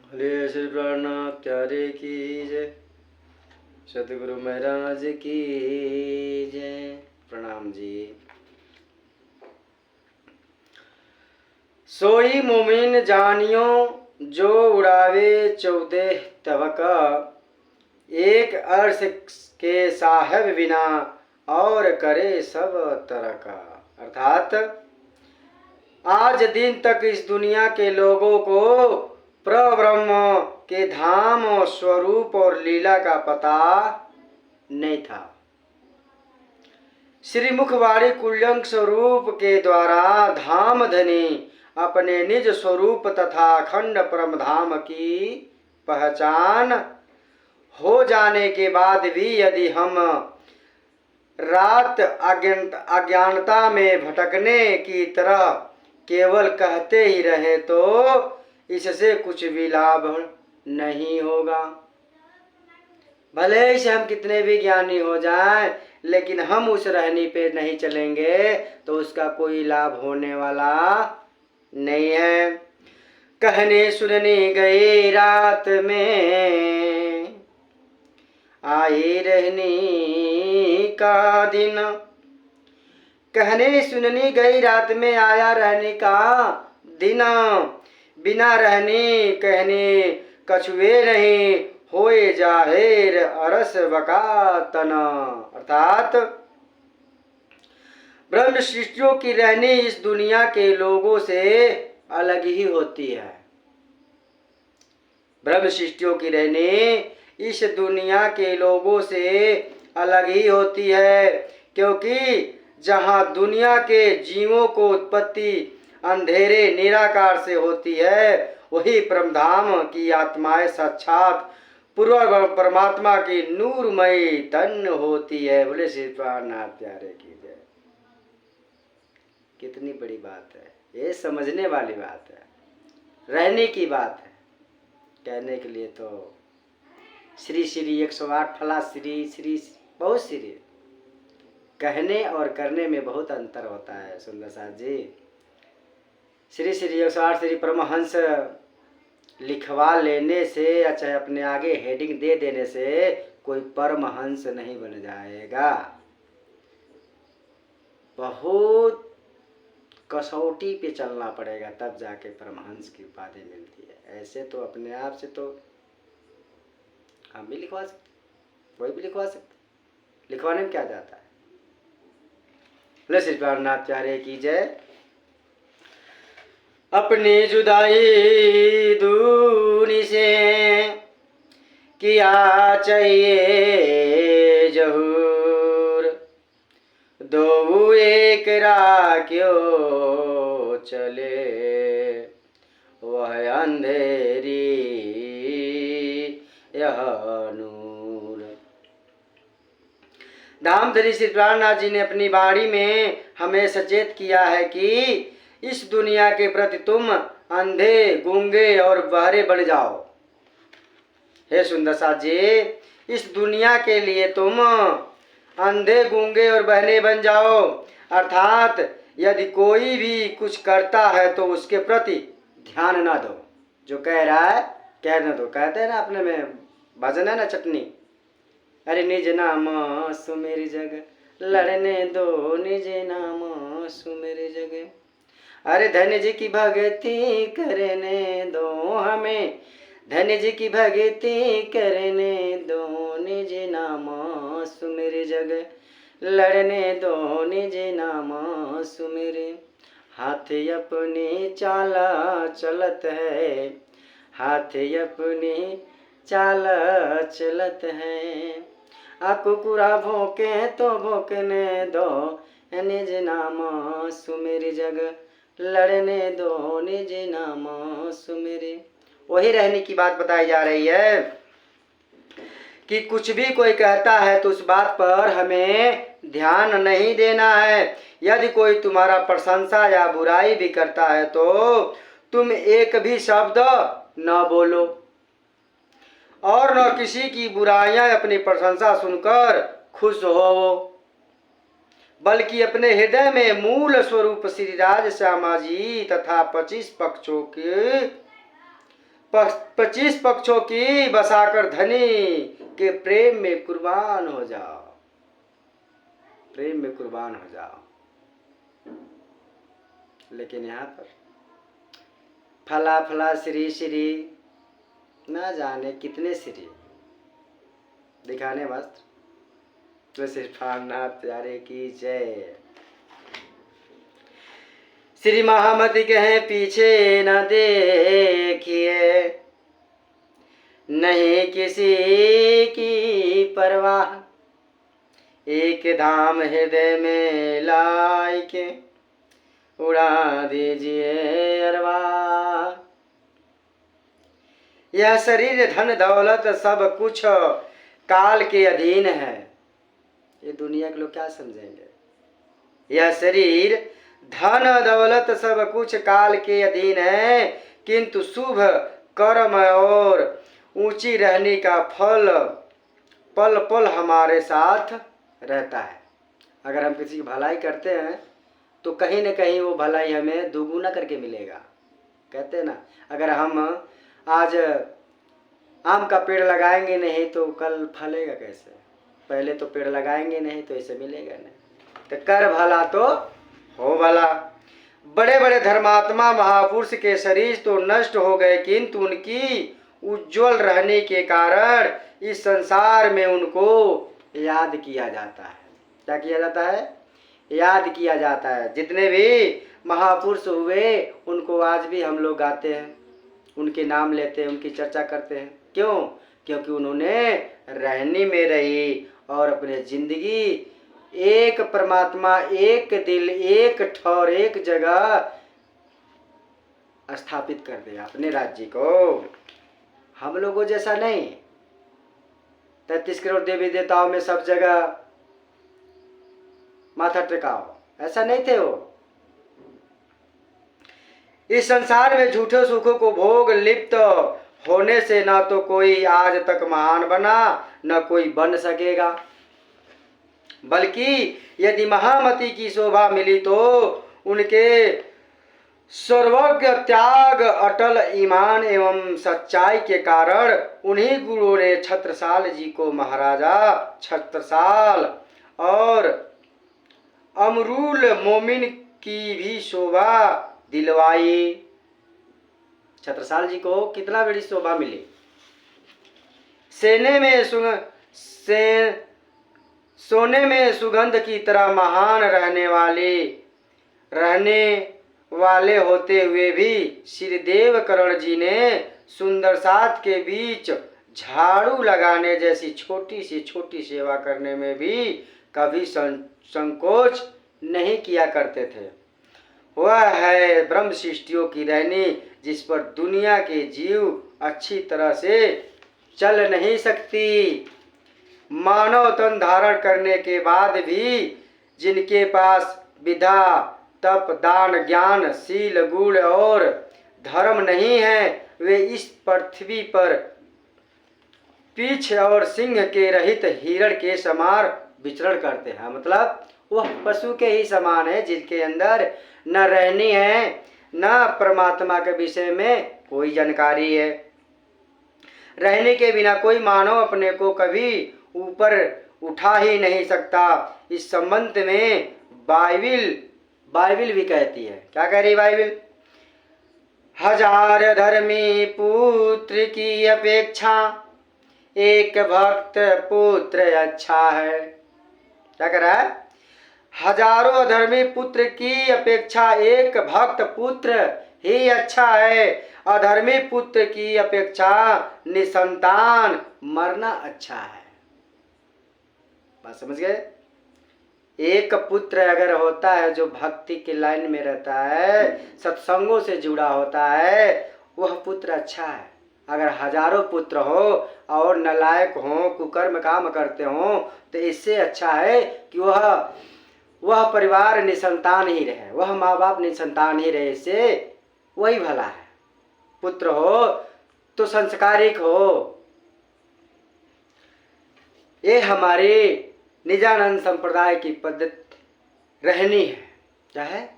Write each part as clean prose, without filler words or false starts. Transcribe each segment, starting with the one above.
बोले श्री प्राणनाथ प्यारे की जय, सतगुरु महाराज की जय। प्रणाम जी। सोई मोमिन जानियो जो उड़ावे 14 तवका, एक अर्श के साहब बिना और करे सब तरह का। अर्थात आज दिन तक इस दुनिया के लोगों को प्रब्रह्म के धाम और स्वरूप और लीला का पता नहीं था। श्री मुखवाणी कुल्यंक स्वरूप के द्वारा धाम धनी अपने निज स्वरूप तथा अखंड परम धाम की पहचान हो जाने के बाद भी यदि हम रात अज्ञानता में भटकने की तरह केवल कहते ही रहे तो इससे कुछ भी लाभ नहीं होगा। भले ही से हम कितने भी ज्ञानी हो जाएं, लेकिन हम उस रहनी पे नहीं चलेंगे तो उसका कोई लाभ होने वाला नहीं है। कहने सुनने गए रात में आई रहनी का दिन, कहने सुननी गई रात में आया रहने का दिन। बिना रहनी कहने कछुए नहीं होए जाहिर अरस बका तना। अर्थात ब्रह्म सृष्टियों की रहनी इस दुनिया के लोगों से अलग ही होती है। ब्रह्म सृष्टियों की रहनी इस दुनिया के लोगों से अलग ही होती है, क्योंकि जहाँ दुनिया के जीवों को उत्पत्ति अंधेरे निराकार से होती है, वही परमधाम की आत्माएं साक्षात पूर्व परमात्मा की नूरमयी तन होती है। बोले श्री प्राणनाथ प्यारे की जय। कितनी बड़ी बात है ये, समझने वाली बात है, रहने की बात है। कहने के लिए तो श्री श्री 108 फला श्री श्री बहुत श्री, कहने और करने में बहुत अंतर होता है। सुंदर साथ जी, श्री श्री 108 श्री परमहंस लिखवा लेने से या चाहे अपने आगे हेडिंग दे देने से कोई परमहंस नहीं बन जाएगा। बहुत कसौटी पे चलना पड़ेगा, तब जाके परमहंस की उपाधि मिलती है। ऐसे तो अपने आप से तो हम भी लिखवा सकते, कोई भी लिखवा सकते, लिखवाने में क्या जाता है। बोले श्री प्राणनाथ प्यारे की जय। अपनी जुदाई दूनी से किया चाहिए जहूर, दो एक राख्यो चले वह अंधेरी यह नूर। धामधरी श्री प्राणनाथ जी ने अपनी वाणी में हमें सचेत किया है कि इस दुनिया के प्रति तुम अंधे गूंगे और बहरे बन जाओ। हे सुंदर साथ जी, इस दुनिया के लिए तुम अंधे गूंगे और बहरे बन जाओ। अर्थात यदि कोई भी कुछ करता है तो उसके प्रति ध्यान ना दो। जो कह रहा है कह न दो। कहते हैं ना अपने में भजन है ना, चटनी, अरे निज नाम सुमेरी जग, लड़ने दो निज नाम सुमेरी जग। अरे धन्य जी की भक्ति करने दो हमें, धन्य जी की भक्ति करने दो निज नाम सुमेरे जग, लड़ने दो निज नाम सुमेरे। हाथ अपनी चाला चलत है, हाथ अपनी चाला चलत है। कुकुरा भोंके तो भोंकने दो निज नाम सुमेरी जग, लड़ने दो निज नाम सुमेरे। वही रहने की बात बताई जा रही है कि कुछ भी कोई कहता है तो उस बात पर हमें ध्यान नहीं देना है। यदि कोई तुम्हारा प्रशंसा या बुराई भी करता है तो तुम एक भी शब्द न बोलो और न किसी की बुराइयां अपनी प्रशंसा सुनकर खुश हो, बल्कि अपने हृदय में मूल स्वरूप श्री राज श्यामा जी तथा 25 पक्षों के 25 पक्षों की बसाकर धनी के प्रेम में कुर्बान हो जाओ, प्रेम में कुर्बान हो जाओ। लेकिन यहाँ पर फला फला श्री श्री ना जाने कितने श्री दिखाने मात्र। तो सिर्फ नाथ प्यारे की जय। श्री महामती कहें पीछे न देखिए, नहीं किसी की परवाह, एक धाम हृदय में लाई के उड़ा दीजिए अरवा। यह शरीर धन दौलत सब कुछ काल के अधीन है। ये दुनिया के लोग क्या समझेंगे? यह शरीर धन दौलत सब कुछ काल के अधीन है, किंतु शुभ कर्म और ऊंची रहने का फल पल पल हमारे साथ रहता है। अगर हम किसी की भलाई करते हैं तो कहीं न कहीं वो भलाई हमें दुगुना करके मिलेगा। कहते हैं ना, अगर हम आज आम का पेड़ लगाएंगे नहीं तो कल फलेगा कैसे? पहले तो पेड़ लगाएंगे नहीं तो इसे मिलेगा नहीं। तो कर भला तो हो भला। बड़े बड़े धर्मात्मा महापुरुष के शरीर तो नष्ट हो गए, किंतु उनकी उज्जवल रहने के कारण इस संसार में उनको याद किया जाता है। क्या किया जाता है? याद किया जाता है। जितने भी महापुरुष हुए उनको आज भी हम लोग गाते हैं, उनके नाम लेते हैं, उनकी चर्चा करते हैं। क्यों? क्योंकि उन्होंने रहनी में रही और अपने जिंदगी एक परमात्मा, एक दिल, एक ठौर, एक जगह स्थापित कर दिया अपने राज्य को। हम लोगों जैसा नहीं 33 करोड़ देवी देवताओं में सब जगह माथा टेकाओ, ऐसा नहीं थे वो। इस संसार में झूठे सुखों को भोग लिप्त होने से ना तो कोई आज तक महान बना, न कोई बन सकेगा। बल्कि यदि महामती की शोभा मिली तो उनके सर्वज्ञ त्याग, अटल ईमान एवं सच्चाई के कारण उन्हीं गुरुओं ने छत्रसाल जी को महाराजा छत्रसाल और अमरूल मोमिन की भी शोभा दिलवाई। छत्रसाल जी को कितना बड़ी शोभा मिली। सोने में सुगंध की तरह महान रहने वाले होते हुए भी श्री देवकरण जी ने सुंदर साथ के बीच झाड़ू लगाने जैसी छोटी छोटी सेवा करने में भी कभी संकोच नहीं किया करते थे। वह है ब्रह्म सृष्टियों की रहनी, जिस पर दुनिया के जीव अच्छी तरह से चल नहीं सकती। मानव तन धारण करने के बाद भी जिनके पास विद्या, तप, दान, ज्ञान, शील, गुण और धर्म नहीं है, वे इस पृथ्वी पर पीछ और सिंह के रहित हिरण के समान विचरण करते हैं। मतलब वह पशु के ही समान है, जिनके अंदर न रहनी है, न परमात्मा के विषय में कोई जानकारी है। रहने के बिना कोई मानव अपने को कभी ऊपर उठा ही नहीं सकता। इस संबंध में बाइबिल भी कहती है। क्या कह रही बाइबिल? हजार धर्मी पुत्र की अपेक्षा एक भक्त पुत्र अच्छा है। क्या कह रहा है? हजारों धर्मी पुत्र की अपेक्षा एक भक्त पुत्र ही अच्छा है। अधर्मी पुत्र की अपेक्षा निसंतान मरना अच्छा है। बात समझ गए? एक पुत्र अगर होता है जो भक्ति के लाइन में रहता है, सत्संगों से जुड़ा होता है, वह पुत्र अच्छा है। अगर हजारों पुत्र हो और नालायक हो, कुकर्म काम करते हो, तो इससे अच्छा है कि वह परिवार निसंतान ही रहे, वह माँ बाप निसंतान ही रहे, इससे वही भला है। पुत्र हो तो संस्कारिक हो। ये हमारे निजानंद संप्रदाय की पद्धति रहनी है। क्या है?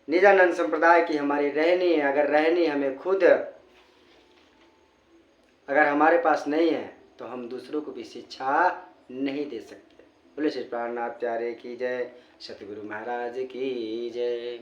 निजानंद संप्रदाय की हमारी रहनी है। अगर रहनी हमें खुद अगर हमारे पास नहीं है तो हम दूसरों को भी शिक्षा नहीं दे सकते। बोले श्री प्राणनाथ प्यारे की जय, सतगुरु महाराज की जय।